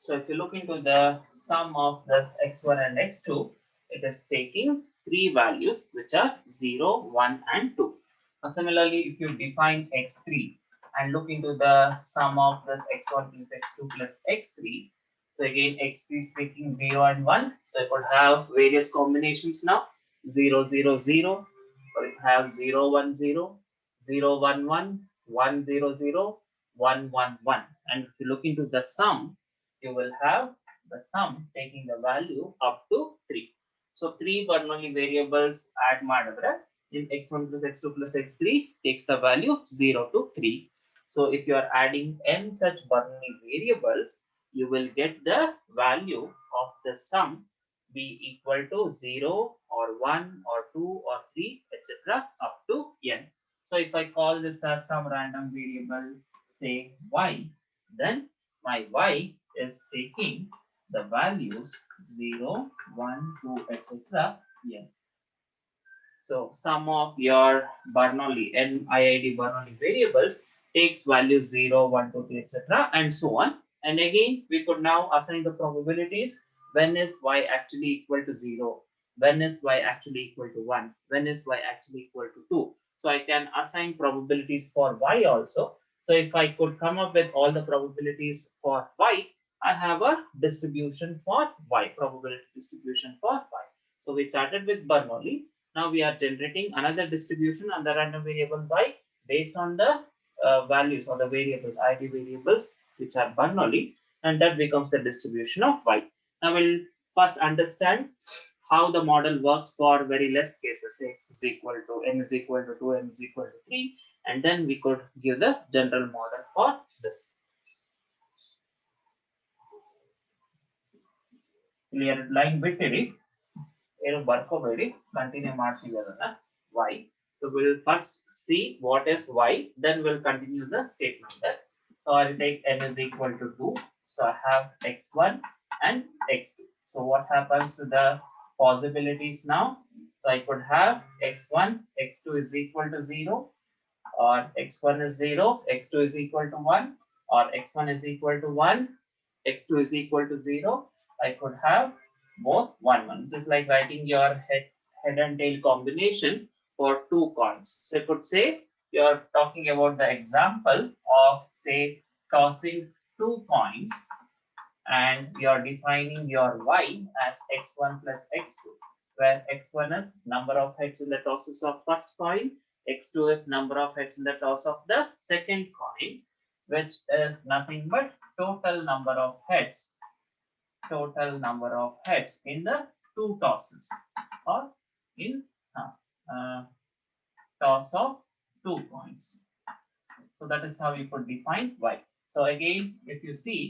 So if you look into the sum of this x1 and x2, it is taking three values which are 0, 1 and 2. Now similarly, if you define x3 and look into the sum of this x1 plus x2 plus x3, so again x3 is taking 0 and 1. So it could have various combinations now, 0, 0, 0, or it have 0, 1, 0, 0, 1, 1, 1, 0, 0, 1, 1, 1. And if you look into the sum, you will have the sum taking the value up to 3. So 3 Bernoulli variables add ಮಾಡಿದ್ರೆ in x1 plus x2 plus x3 takes the value 0 to 3. So if you are adding n such Bernoulli variables, you will get the value of the sum be equal to 0 or 1 or 2 or 3 etc. up to n. So if I call this as some random variable, say y, then my y is taking the values 0, 1, 2, etc. n. So sum of your Bernoulli NIID Bernoulli variables takes values 0, 1, 2, 3, etc. and so on. And again, we could now assign the probabilities. When is y actually equal to 0? When is y actually equal to 1? When is y actually equal to 2? So I can assign probabilities for y also. So if I could come up with all the probabilities for y, I have a distribution for y, probability distribution for y. So we started with Bernoulli. Now we are generating another distribution on the random variable y based on the values or the variables, ID variables, which are Bernoulli, and that becomes the distribution of y. Now we'll first understand how the model works for very less cases, say x is equal to n is equal to 2, n is equal to 3, and then we could give the general model for this. Clear line ಬಿಟ್ಟಿರಿ ಏನು ಬರ್ಕೋಬೇಡಿ continue ಮಾಡ್ತೀವಿ ಅದನ್ನ y. So we'll first see what is y, then we'll continue the statement that. So I'll take n is equal to 2. So I have x1 and x2. So what happens to the possibilities now? So I could have x1, x2 is equal to 0, or x1 is 0, x2 is equal to 1, or x1 is equal to 1, x2 is equal to 0. I could have both 1, 1. Just like writing your head and tail combination for two coins. So I could say you're talking about the example of, say, tossing two coins, and you're defining your y as x1 plus x2, where x1 is number of heads in the tosses of first coin, x2 is number of heads in the toss of the second coin, which is nothing but total number of heads in the two tosses, or in toss of two coins. So that is how you could define y. So again, if you see,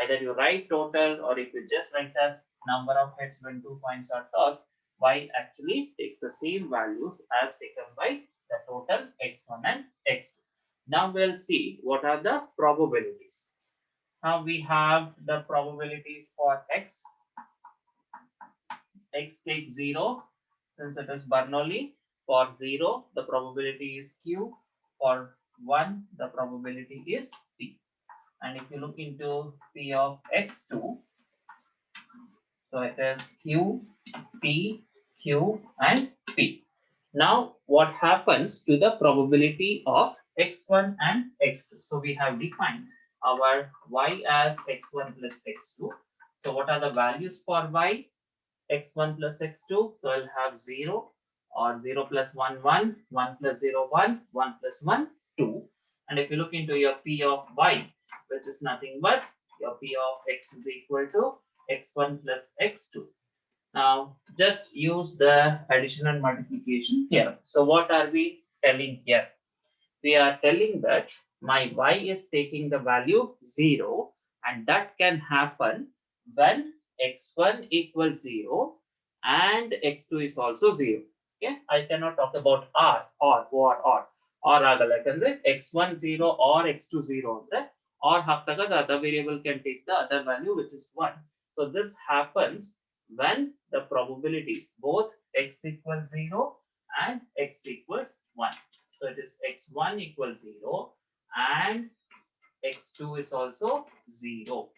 either you write total, or if you just write as number of heads when two coins are tossed, y actually takes the same values as taken by the total x1 and x2. Now we'll see what are the probabilities. Now we have the probabilities for x. X takes 0 since it is Bernoulli. For 0, the probability is q. For 1, the probability is p. And if you look into p of x2, so it is q, p, q, and p. Now, what happens to the probability of x1 and x2? So we have defined our y as x1 plus x2. So what are the values for y? X1 plus x2. So I'll have 0, or 0 plus 1, 1, 1 plus 0, 1, 1 plus 1, 2. And if you look into your p of y, which is nothing but your p of x is equal to x1 plus x2. Now just use the addition and multiplication here. So what are we telling here? We are telling that my y is taking the value 0, and that can happen when x1 equals 0 and x2 is also 0. Okay, I cannot talk about or ಆಗಲ್ಲ, ಯಾಕಂದ್ರೆ x1 0 or x2 0 ಅಂದ್ರೆ or ಹಾಕ್ದಾಗ the other variable can take the other value, which is 1. So this happens when the probabilities both x equals 0 and x equals 1. So it is x1 equals 0 and x2 is also 0.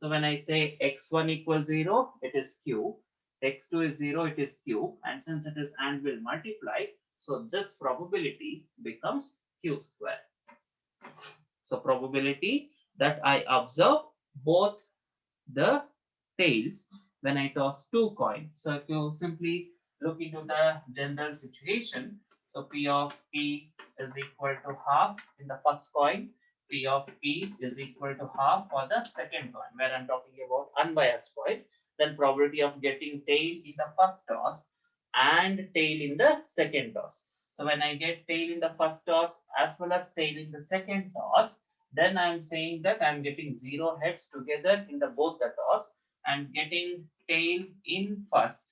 So when I say x1 equals 0, it is q, x2 is 0, it is q, and since it is and will multiply, so this probability becomes q square. So probability that I observe both the tails when I toss two coins. So if you simply look into the general situation, so P of P is equal to half in the first coin, P of P is equal to half for the second coin, where I'm talking about unbiased coin, then probability of getting tail in the first toss and tail in the second toss. So when I get tail in the first toss as well as tail in the second toss, then I'm saying that I'm getting zero heads together in the both the toss and getting tail in first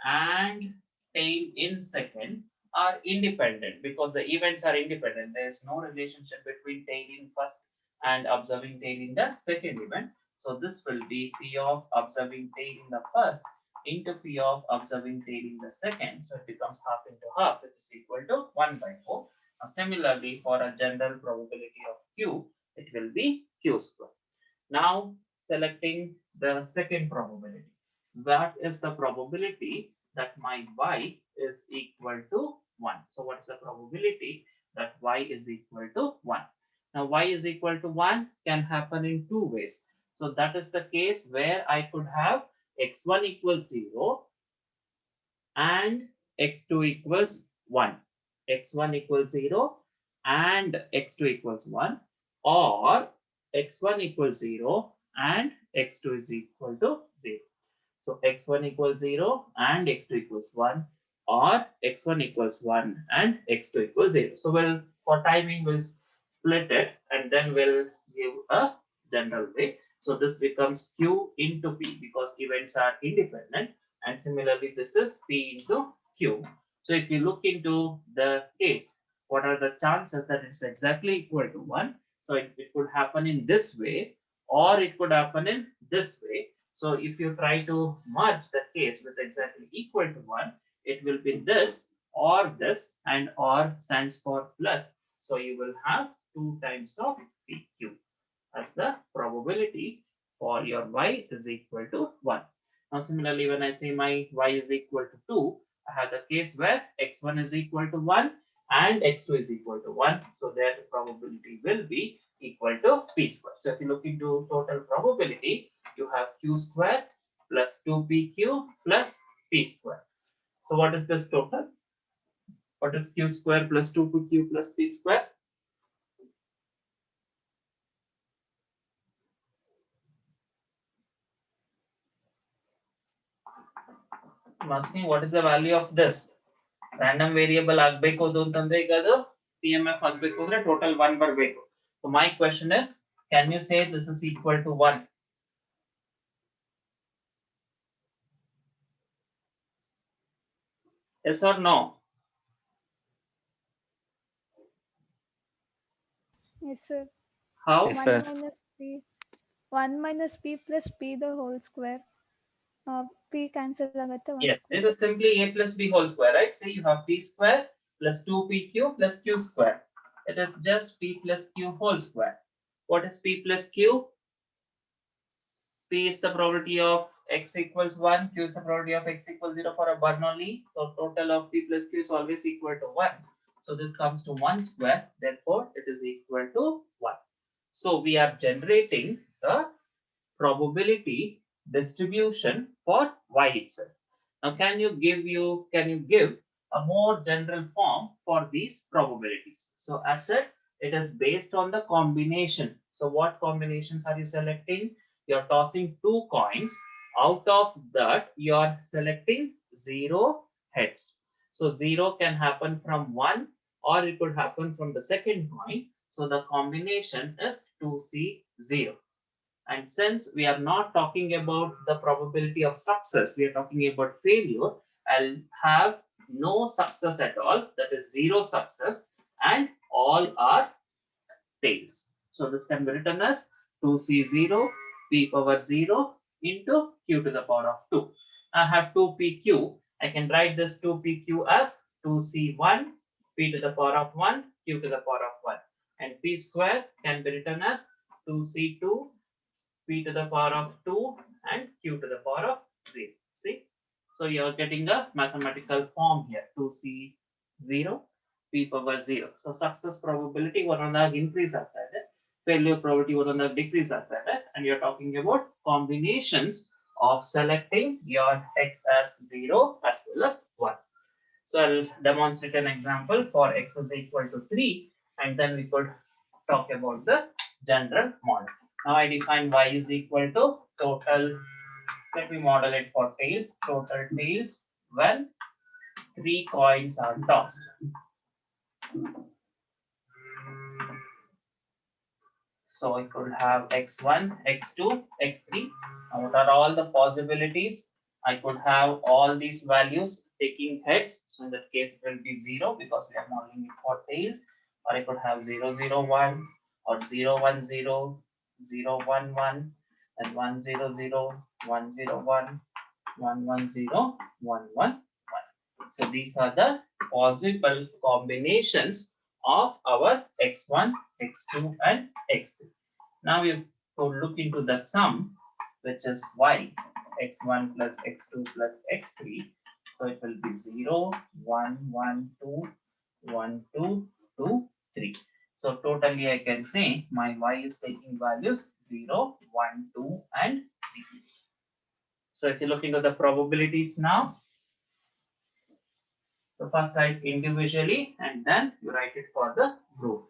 and tail in second are independent because the events are independent. There is no relationship between tail in first and observing tail in the second event. So this will be P of observing tail in the first into P of observing tail in the second. So it becomes half into half, which is equal to 1 by 4. Now, similarly, for a general probability of Q, it will be Q square. Now selecting the second probability. That is the probability that my y is equal to 1. So what is the probability that y is equal to 1? Now y is equal to 1 can happen in two ways. So that is the case where I could have x1 equals 0 and x2 equals 1. x1 equals 0 and x2 equals 1, or x1 equals 0 and x2 is equal to 0. So x1 equals 0 and x2 equals 1, or x1 equals 1 and x2 equals 0. So for timing we'll split it and then we'll give a general way. So this becomes q into p because events are independent, and similarly this is p into q. So if you look into the case, what are the chances that it's exactly equal to 1? So it could happen in this way or it could happen in this way. So if you try to merge the case with exactly equal to 1, it will be this or this, and or stands for plus. So you will have 2 times of PQ as the probability for your y is equal to 1. Now similarly, when I say my y is equal to 2, I have the case where x1 is equal to 1 and x2 is equal to 1. So there the probability will be equal to p square. So if you look into total probability, you have q square plus 2pq plus p square. So what is this total? What is q square plus 2pq plus p square? I'm asking what is the value of this? Random variable ಆಗಬೇಕು ಅಂತಂದ್ರೆ ಈಗ ಅದು PMF ಆಗಬೇಕು ಅಂದ್ರೆ total 1 ಬರಬೇಕು. So my question is, can you say this is equal to 1? Yes or no? Yes, sir. How? Yes, 1 sir. minus p. 1 minus p plus p the whole square. P cancel agate 1 Yes, square. it is simply a plus b whole square, right? Say you have p square plus 2pq plus q square. It is just p plus q whole square. What is p plus q? P is the probability of x equals 1, q is the probability of x equals 0 for a Bernoulli. So total of p plus q is always equal to 1. So this comes to 1 square, therefore it is equal to 1. So we are generating the probability distribution for y itself. Now can you give a more general form for these probabilities? So as said, it is based on the combination. So what combinations are you selecting? You're tossing two coins. Out of that, you are selecting 0 heads. So 0 can happen from 1 or it could happen from the second coin. So the combination is 2C0. And since we are not talking about the probability of success, we are talking about failure, I'll have no success at all, that is 0 success, and all are tails. So this can be written as 2C0 p power 0 into q to the power of 2. I have 2pq. I can write this 2pq as 2c1 p to the power of 1 q to the power of 1. And p square can be written as 2c2 p to the power of 2 and q to the power of 0. See? So you're getting a mathematical form here. 2c 0, p power 0. So success probability one increase ಆಗ್ತಾ ಇದೆ. Failure probability one decrease ಆಗ್ತಾ ಇದೆ. And you're talking about combinations of selecting your x as 0 as well as 1. So I'll demonstrate an example for x is equal to 3, and then we could talk about the general model. Now I define y is equal to total. Let me model it for tails. Total tails when 3 coins are tossed. So I could have x1, x2, x3. Now what are all the possibilities? I could have all these values taking heads. So in that case, it will be 0 because we are modeling it for tails. Or I could have 0, 0, 1 or 0, 1, 0, 0, 1, 1, and 1, 0, 0, 1, 0, 1, 1, 1, 0, 1, 1, 1. So these are the possible combinations of our x1, x2, and x3. Now we could look into the sum, which is y, x1 plus x2 plus x3. So it will be 0, 1, 1, 2, 1, 2, 2, 3. So totally I can say my y is taking values 0, 1, 2, and 3. So if you look into the probabilities now, so first write individually and then you write it for the group.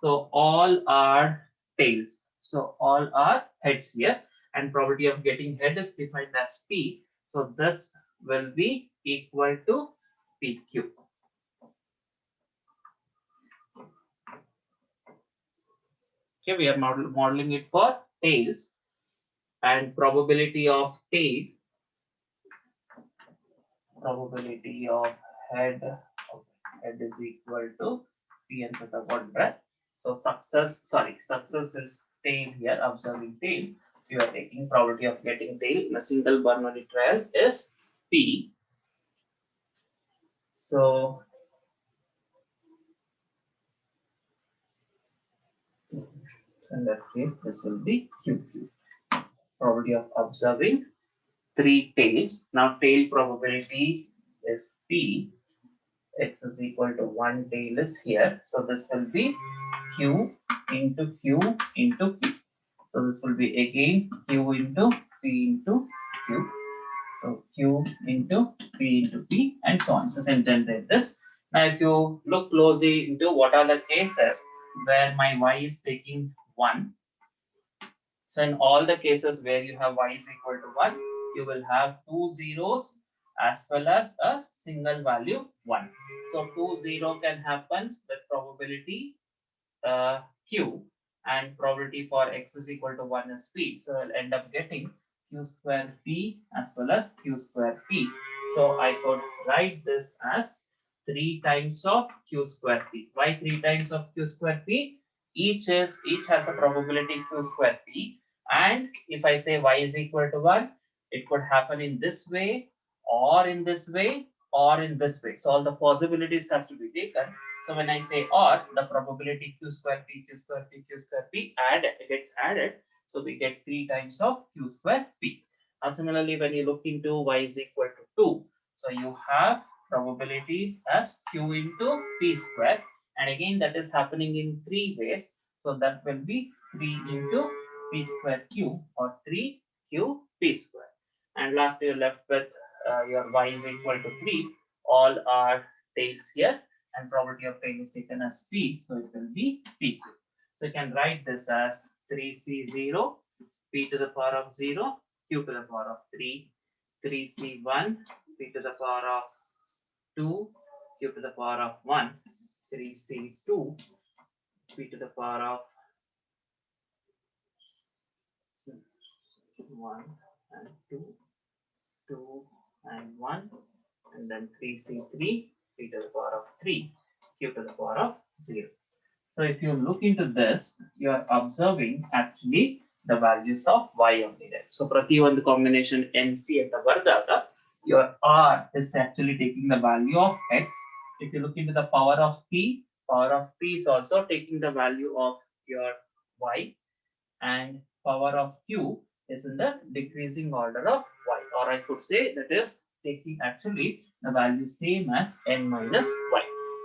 So all are tails. So all are heads here, and probability of getting head is defined as P. So this will be equal to PQ. Okay, we are modeling it for tails, and probability of tail, probability of head is equal to P n to the 1 breath. So success is tail here, observing tail. So you are taking probability of getting tail in a single Bernoulli trial is P. So in that case, this will be QQ. Probability of observing 3 tails. Now tail probability is P. X is equal to 1 tail is here. So this will be Q into Q into P. So this will be again Q into P into Q. So Q into P into P and so on. So then generate this. Now if you look closely into what are the cases where my y is taking 1. So in all the cases where you have y is equal to 1, you will have 2 zeros as well as a single value 1. So 2 0 can happen with probability Q, and probability for x is equal to 1 is P. So I'll end up getting Q square P as well as Q square P. So I could write this as 3 times of Q square P. Why 3 times of Q square P? Each has a probability Q square P. And if I say y is equal to 1, it could happen in this way or in this way or in this way. So all the possibilities has to be taken. So when I say or, the probability Q square P, Q square P, Q square P gets added. So we get 3 times of Q square P. Now similarly, when you look into y is equal to 2, so you have probabilities as Q into P square. And again, that is happening in 3 ways. So that will be 3 into P square Q or 3Q P square. And lastly, you're left with your y is equal to 3. All are tails here, and probability of tail is taken as P, so it will be PQ. So you can write this as 3C0, P to the power of 0, Q to the power of 3, 3C1, P to the power of 2, Q to the power of 1, 3C2, P to the power of 1 and 2, 2 and 1, and then 3C3, P to the power of 3, Q to the power of 0. So if you look into this, you are observing actually the values of y only there. So prati one combination NC at the Vardaga, your R is actually taking the value of X. If you look into the power of P is also taking the value of your Y. And power of q is in the decreasing order of y, or I could say that is taking actually the value same as n minus y.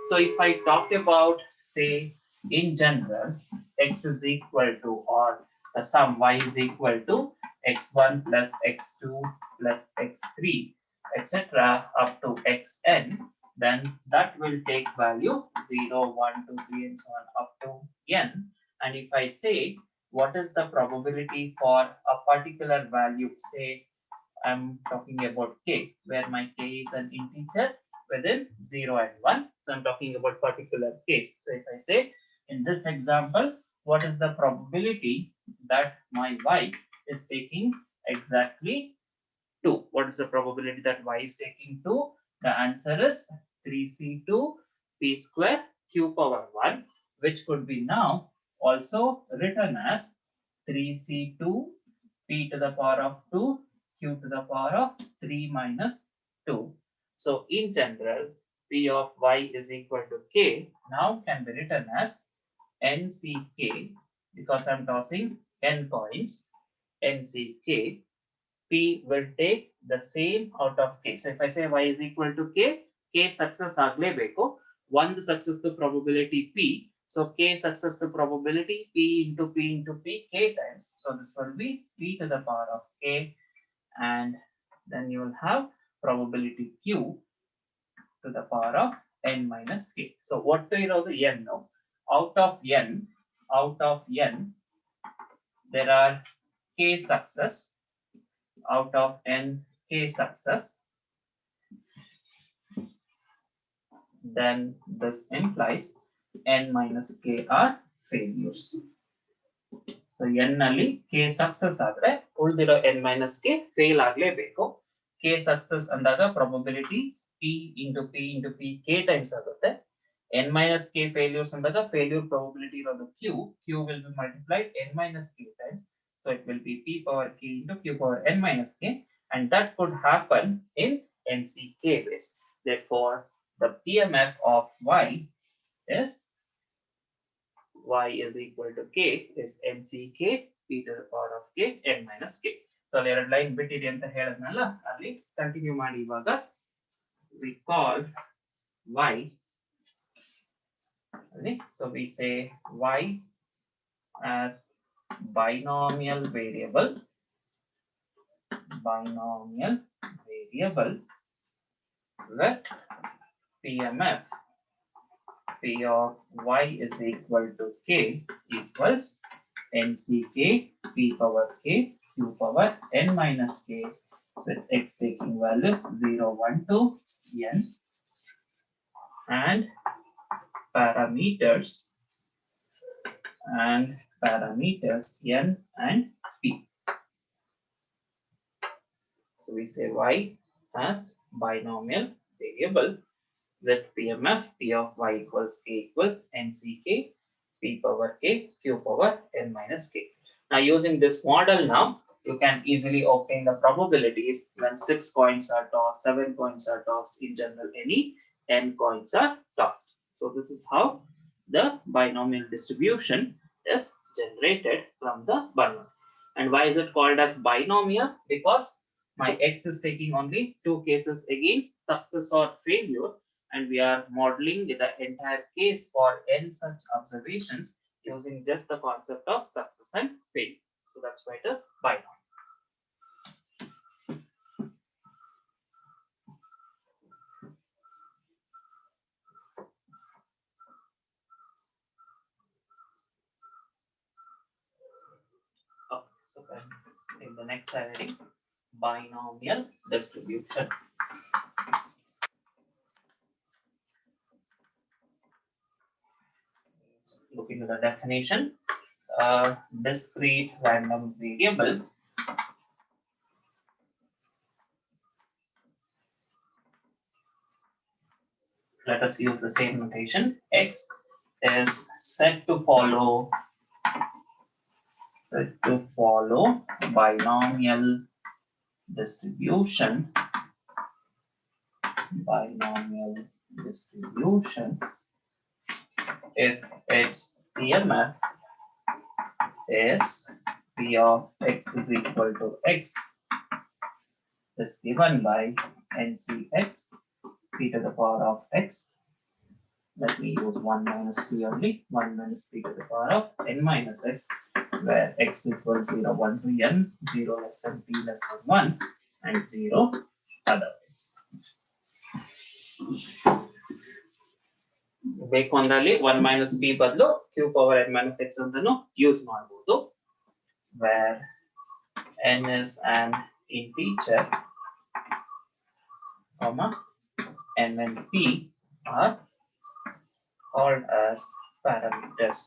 So if I talk about, say, in general, x is equal to, or the sum y is equal to x1 plus x2 plus x3, etc. up to xn, then that will take value 0, 1, 2, 3, and so on up to n. And if I say what is the probability for a particular value, say I'm talking about k, where my k is an integer within 0 and 1. So I'm talking about particular case. So if I say in this example, what is the probability that my y is taking exactly 2? What is the probability that y is taking 2? The answer is 3c2 p square q power 1, which could be now also written as 3c2 p to the power of 2 q to the power of 3 minus 2. So in general, p of y is equal to k now can be written as nck, because I'm tossing n coins, nck. P will take the same out of k. So if I say y is equal to k success ಆಗ್ಲೇಬೇಕು. ಒಂದು success the probability p. So k success the probability p into p k times. So this will be p to the power of k, and then you will have probability q to the power of n minus k. So what do you know the n now? Out of n, there are k success. Out of n k success, then this implies n minus k are failures. So n ನಲ್ಲಿ k success ಆದ್ರೆ ಉಳಿದಿರೋ n minus k fail ಆಗಲೇಬೇಕು. k success ಅಂದಾಗ probability p into p k times ಆಗುತ್ತೆ. n minus k failures ಅಂದಾಗ failure probability ಇರೋದು q will be multiplied n minus k times. So it will be p power k into q power n minus k, and that could happen in nck ways. Therefore, the PMF of y is y is equal to k is nck p to the power of k n minus k. So ಅಲ್ಲಿ ಎರಡು line ಬಿಟ್ಟಿದೆ ಅಂತ ಹೇಳಿದ್ನಲ್ಲ, ಅಲ್ಲಿ continue ಮಾಡಿ. ಇವಾಗ we call y, so we say y as binomial variable with PMF p of y is equal to k equals nck p power k q power n minus k, with x taking values 0, 1 to n, and parameters n and p. So we say y as binomial variable with PMF p of y equals k equals nck p power k q power n minus k. Now using this model, now you can easily obtain the probabilities when 6 coins are tossed, 7 coins are tossed, in general any n coins are tossed. So this is how the binomial distribution is generated from the Bernoulli. And why is it called as binomial? Because my x is taking only 2 cases again, success or failure, and we are modeling the entire case for n such observations using just the concept of success and failure. So that's why it is binomial. Okay, so then in the next heading, binomial distribution. Looking at the definition, discrete random variable let us use the same notation. X is said to follow binomial distribution if its PMF is p P of x is equal to x is given by NCx p to the power of x. Let me use 1 minus p only. 1 minus p to the power of n minus x, where x equals 0, 1 to n, 0 less than p less than 1, and 0 otherwise. ಬೇಕು ಅಂದ್ರಲ್ಲಿ 1 minus p ಬದಲು q power n minus x ಅಂತನೂ use ಮಾಡಬಹುದು, where n is an integer, n and p are called as parameters.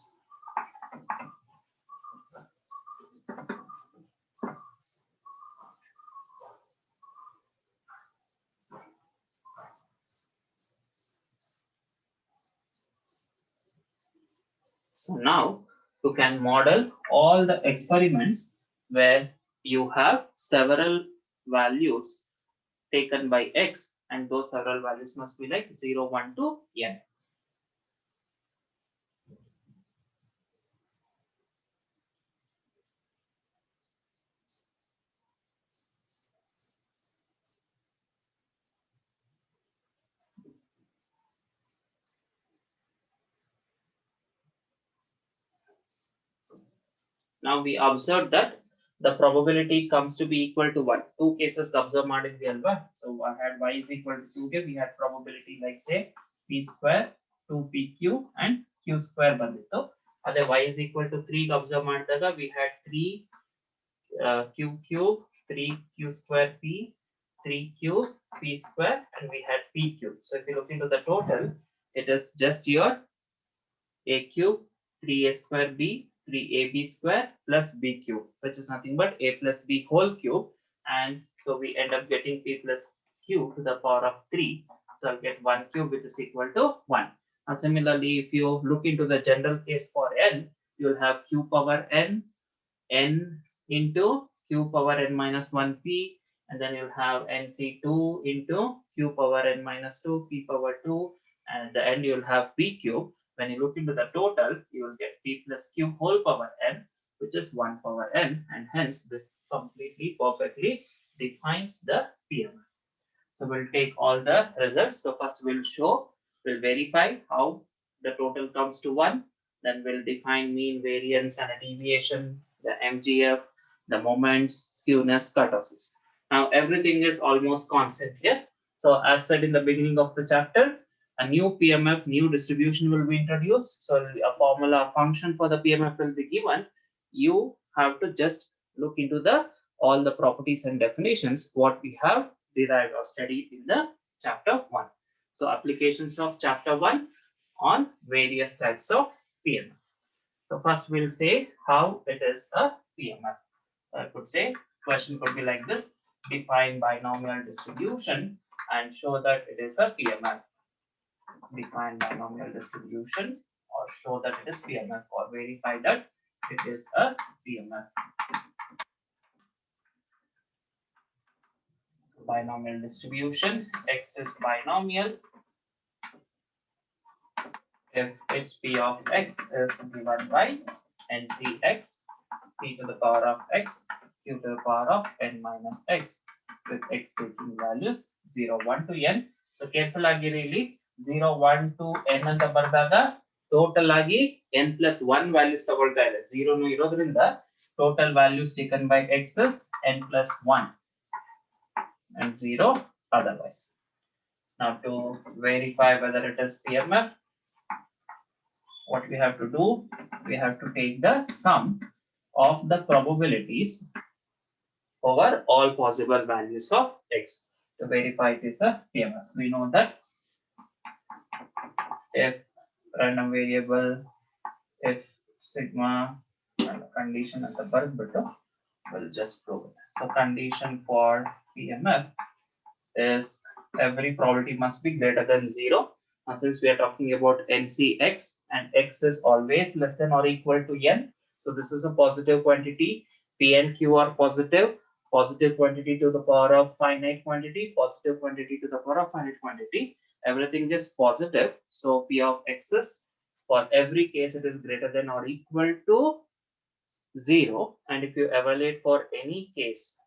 So now you can model all the experiments where you have several values taken by x, and those several values must be like 0, 1 to n. Now we observe that the probability comes to be equal to 1. Two cases observe ಮಾಡಿದ್ವಿ ಅಲ್ವಾ? So I had y is equal to 2 ಗೆ we had probability like say p square 2pq and q square ಬಂದಿತ್ತು. ಅದೇ y is equal to 3 ಗೆ observe ಮಾಡಿದಾಗ we had 3 q cube, 3q square p, 3q p square, and we had p cube. So if you look into the total, it is just your a cube 3a square b 3ab square plus b cube, which is nothing but a plus b whole cube, and so we end up getting p plus q to the power of 3. So I'll get 1 cube, which is equal to 1. And similarly, if you look into the general case for n, you'll have q power n into q power n minus 1p, and then you'll have nc2 into q power n minus 2 p power 2, and at the end you'll have p cube. When you look into the total, you will get p plus q whole power n, which is 1 power n, and hence this completely perfectly defines the PMF. So we'll take all the results. So first we'll verify how the total comes to 1. Then we'll define mean, variance, and a deviation, the MGF, the moments, skewness, kurtosis. Now everything is almost constant here. So as said in the beginning of the chapter, a new PMF, new distribution will be introduced. So a formula function for the PMF will be given. You have to just look into all the properties and definitions what we have derived or studied in the chapter 1. So applications of chapter 1 on various types of PMF. So first we'll say how it is a PMF. I could say question could be like this: define binomial distribution and show that it is a PMF. Define binomial distribution or show that it is PMF, or verify that it is a PMF. Binomial distribution, x is binomial if its p of x is given by ncx p to the power of x q to the power of n minus x, with x taking values 0, 1 to n. So careful agi really 0, 1 to n ಅಂತ ಬರೆದಾಗ total ಆಗಿ n plus 1 values ತಗೊಳ್ತಾ ಇದೆ. 0 ನು ಇರೋದ್ರಿಂದ total values taken by x is n plus 1 and 0 otherwise. Now to verify whether it is PMF, what we have to do, we have to take the sum of the probabilities over all possible values of x to verify it is a PMF. We know that if random variable, if sigma and the condition at the birth button will just prove it. So condition for PMF is every probability must be greater than 0. Now since we are talking about NCx and x is always less than or equal to n, so this is a positive quantity. P and q are positive quantity to the power of finite quantity, positive quantity to the power of finite quantity. Everything is positive. So p of x is, for every case it is greater than or equal to 0, and if you evaluate for any case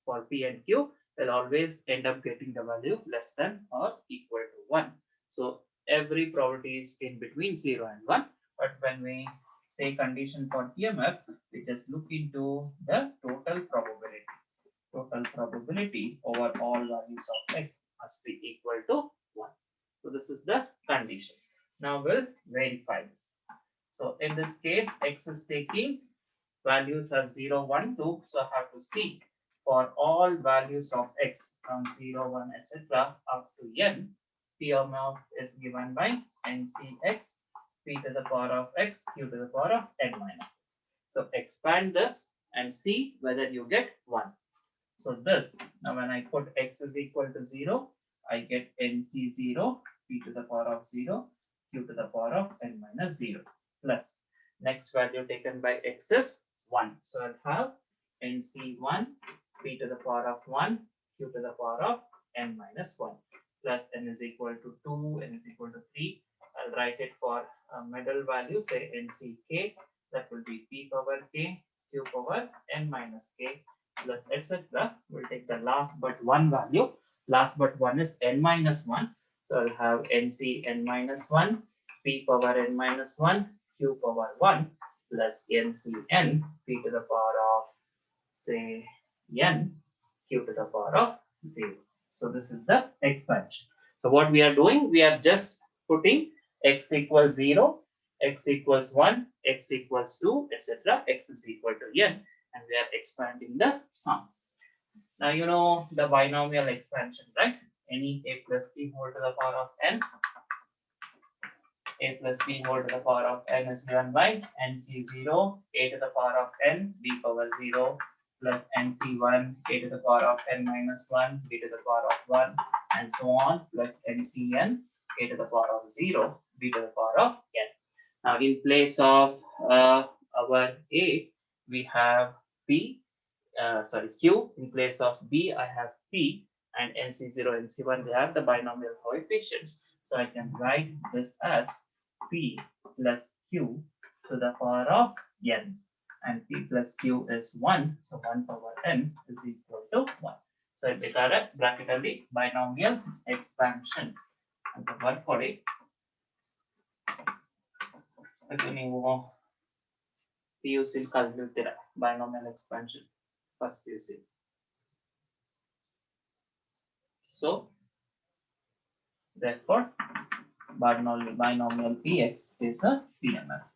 for P and Q, will always end up getting the value less than or equal to 1. So every probability is in between 0 and 1, but when we say condition for PMF, we just look into the total probability. Total probability over all values of x must be equal to 1. So this is the condition. Now we'll verify this. So in this case, x is taking values as 0, 1, 2. So I have to see for all values of x from 0, 1, etc. up to n, p of is given by ncx, p to the power of x, q to the power of n minus x. So expand this and see whether you get 1. So this, now when I put x is equal to 0, I get nc0, p to the power of 0, q to the power of n minus 0, plus next value taken by x is 1. So I'll have nc1, p to the power of 1, q to the power of n minus 1, plus n is equal to 2, n is equal to 3. I'll write it for a middle value, say nck, that will be p power k, q power n minus k, plus etc. We'll take the last but one value. Last but one is n minus 1. So I'll have nc n minus 1, p power n minus 1, q power 1, plus ncn, p to the power of, say, n, q to the power of 0. So this is the expansion. So what we are doing, we are just putting x equals 0, x equals 1, x equals 2, etc. x is equal to n, and we are expanding the sum. Now you know the binomial expansion, right? Any a plus b whole to the power of n, a plus b whole to the power of n is given by nc0, a to the power of n, b power 0, plus nc1, a to the power of n minus 1, b to the power of 1, and so on, plus ncn, a to the power of 0, b to the power of n. Now in place of our a, we have p, q. In place of b, I have p, and nc0, nc1, they are the binomial coefficients. So I can write this as p plus q to the power of n, and p plus q is 1, so 1 power n is equal to 1. So ಬೇಕಾದ್ರೆ bracket ಅಲ್ಲಿ binomial expansion ಅಂತ ಬರ್ಕೊಳ್ಳಿ. ಅದು ನೀವು PUC ಕಲಿತಿರ್ತೀರಾ binomial expansion first PUC. So therefore binomial px is a PMF.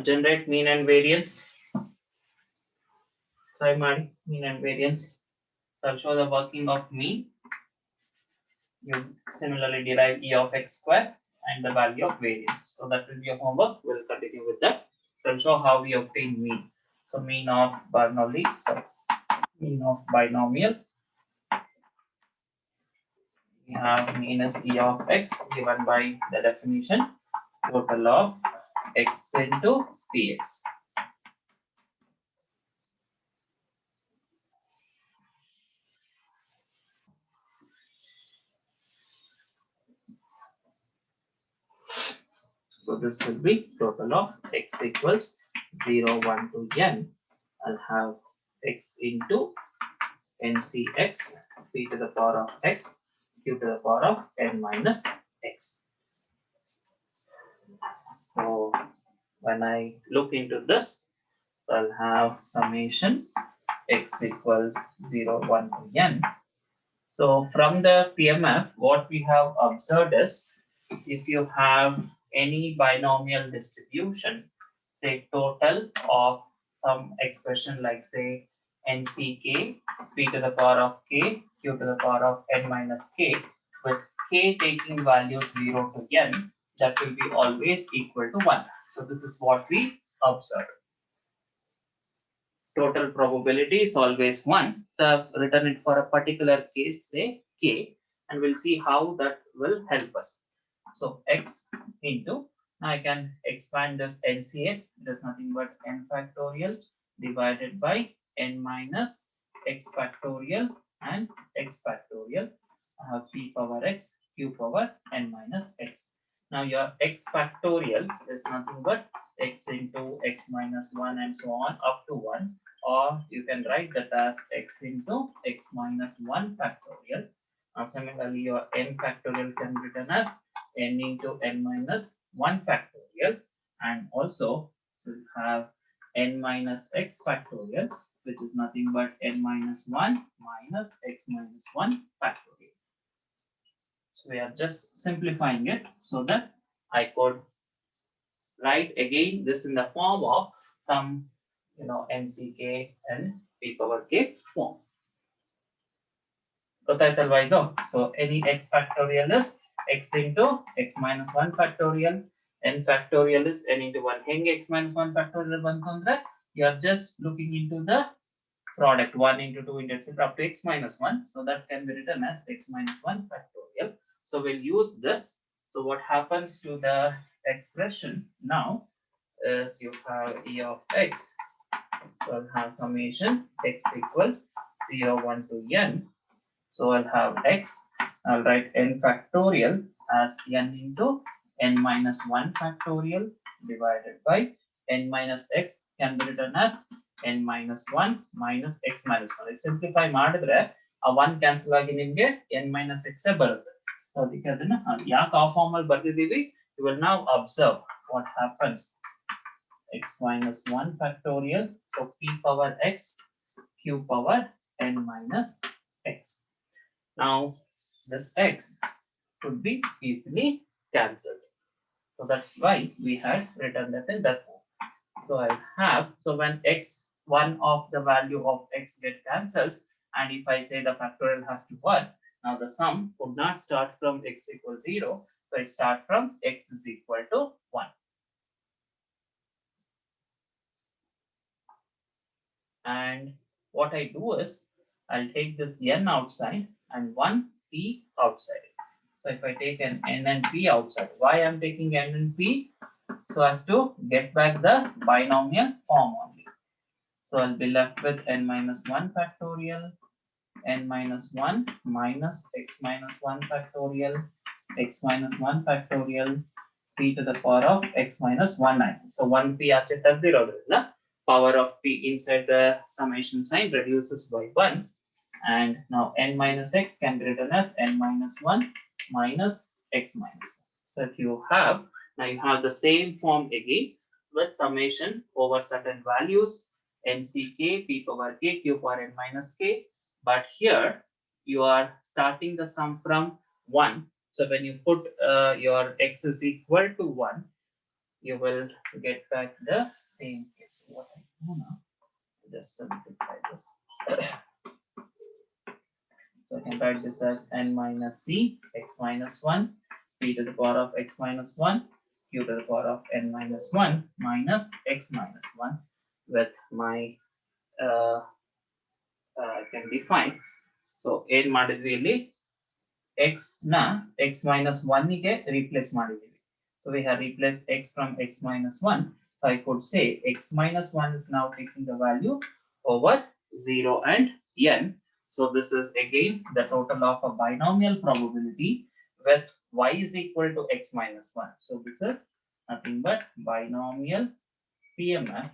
Generate mean and variance. Try ಮಾಡಿ mean and variance. So I'll show the working of mean. You similarly derive e of x square and the value of variance. So that will be your homework. We'll continue with that. So I'll show how we obtain mean. So mean of Bernoulli, mean of binomial. We have mean as e of x given by the definition total of x into px. So this will be total of x equals 0, 1 to n. I'll have x into ncx, p to the power of x, q to the power of n minus x. So when I look into this, I'll have summation x equals 0, 1 to n. So from the PMF, what we have observed is if you have any binomial distribution, say total of some expression like say nck, p to the power of k, q to the power of n minus k, with k taking values 0 to n, that will be always equal to 1. So this is what we observe. total probability is always 1. So I've written it for a particular case, say k, and we'll see how that will help us. So x into, now I can expand this NCX, it is nothing but n factorial divided by n minus x factorial and x factorial. I have p power x, q power n minus x. Now your x factorial is nothing but x into x minus 1 and so on up to 1, or you can write that as x into x minus 1 factorial. Similarly, your n factorial can be written as n into n minus 1 factorial, and also we have n minus x factorial, which is nothing but n minus 1 minus x minus 1 factorial. So we are just simplifying it so that I could write again this in the form of some nck and p power k form. So any x factorial is x into x minus 1 factorial, n factorial is n into 1 hang x minus 1 factorial 1 you are just looking into the product 1 into 2 into etc. up to x minus 1. So that can be written as x minus 1 factorial. So we'll use this. So what happens to the expression now is you have e of x. So I'll have summation x equals 0, 1 to n. So I'll have x. I'll write n factorial as n into n minus 1 factorial divided by n minus x can be written as n minus 1 minus x minus 1. It simplify ಮಾಡಿದ್ರೆ ಆ 1 cancel ಆಗಿ ನಿಮಗೆ n minus x ಬರುತ್ತೆ. So ಅದಕ್ಕೆ ಅದನ್ನ ಯಾಕೆ ಆ form ಅಲ್ಲಿ ಬರ್ತಿದೀವಿ, you will now observe what happens. X minus 1 factorial, so p power x, q power n minus x. Now this x could be easily cancelled. So that's why we had written that in that form. So I have, so when x, one of the value of x get cancels, and if I say the factorial has to 1, now the sum would not start from x equals 0, so it start from x is equal to 1. And what I do is, I'll take this n outside and 1 p outside. So if I take an n and p outside, why I'm taking n and p? So as to get back the binomial form only. So I'll be left with n minus 1 factorial, n minus 1 minus x minus 1 factorial, x minus 1 factorial, p to the power of x minus 1 9. So 1 p ache tagdirodrinda power of p inside the summation sign reduces by 1, and now n minus x can be written as n minus 1 minus x minus 1. So if you have, now you have the same form again with summation over certain values nck p power k q power n minus k, but here you are starting the sum from 1. So when you put your x is equal to 1, you will get back the same case. What I do now, just simplify this. So I can write this as n minus c x minus 1 p to the power of x minus 1 q to the power of n minus 1 minus x minus 1 with my I can define. So ಏನ್ ಮಾಡಿದ್ವಿ ಇಲ್ಲಿ x na x minus 1 ಗೆ replace ಮಾಡಿದೀವಿ. So we have replaced x from x minus 1. So I could say x minus 1 is now taking the value over 0 and n. So this is again the total of a binomial probability with y is equal to x minus 1. So this is nothing but binomial PMF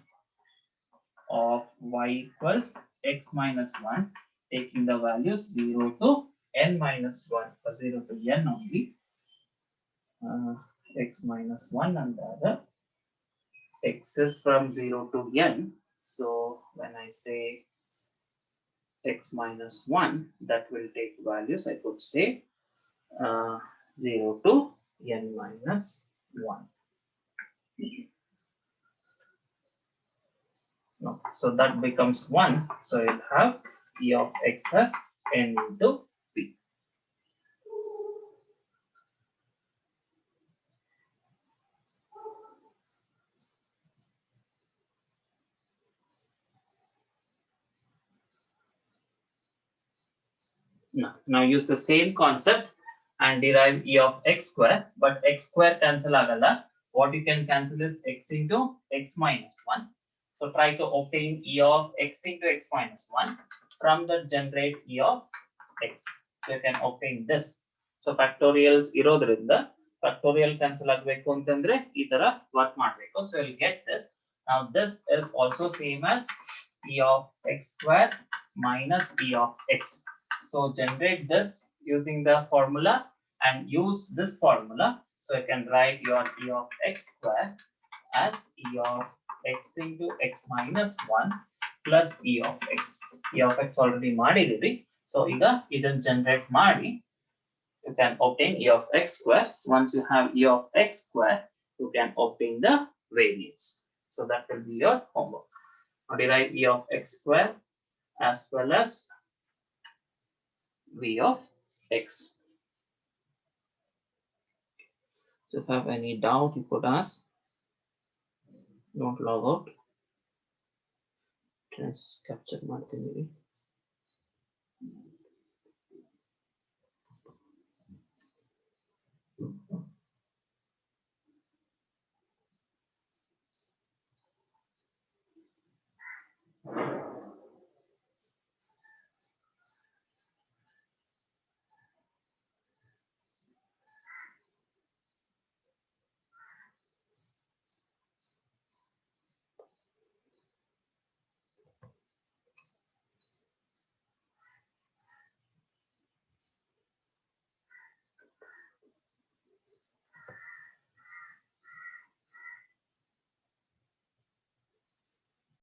of y equals x minus 1, taking the values 0 to n minus 1, or 0 to n only. X minus 1 and the other. X is from 0 to n. So when I say x minus 1, that will take values, I could say 0 to n minus 1. No, so that becomes 1. So you'll have e of x as n into p. Now use the same concept and derive e of x square, but x square cancel agala. What you can cancel is x into x minus 1. So try to obtain e of x into x minus 1. From that generate e of x. So you can obtain this. So factorials irodrinda factorial cancel agbeku antandre ee tara work ಮಾಡಬೇಕು. So you'll get this. Now this is also same as e of x square minus e of x. So generate this using the formula and use this formula. So you can write your e of x square as e of x into x minus 1 plus e of x. E of x already ಮಾಡಿದೀವಿ. So ಈಗ ಇದನ್ನ generate ಮಾಡಿ you can obtain e of x square. Once you have e of x square, you can obtain the variance. So that will be your homework. Now derive e of x square as well as v of x. So if you have any doubt, you could ask. Don't log out. Just capture ಮಾಡ್ತೀನಿ.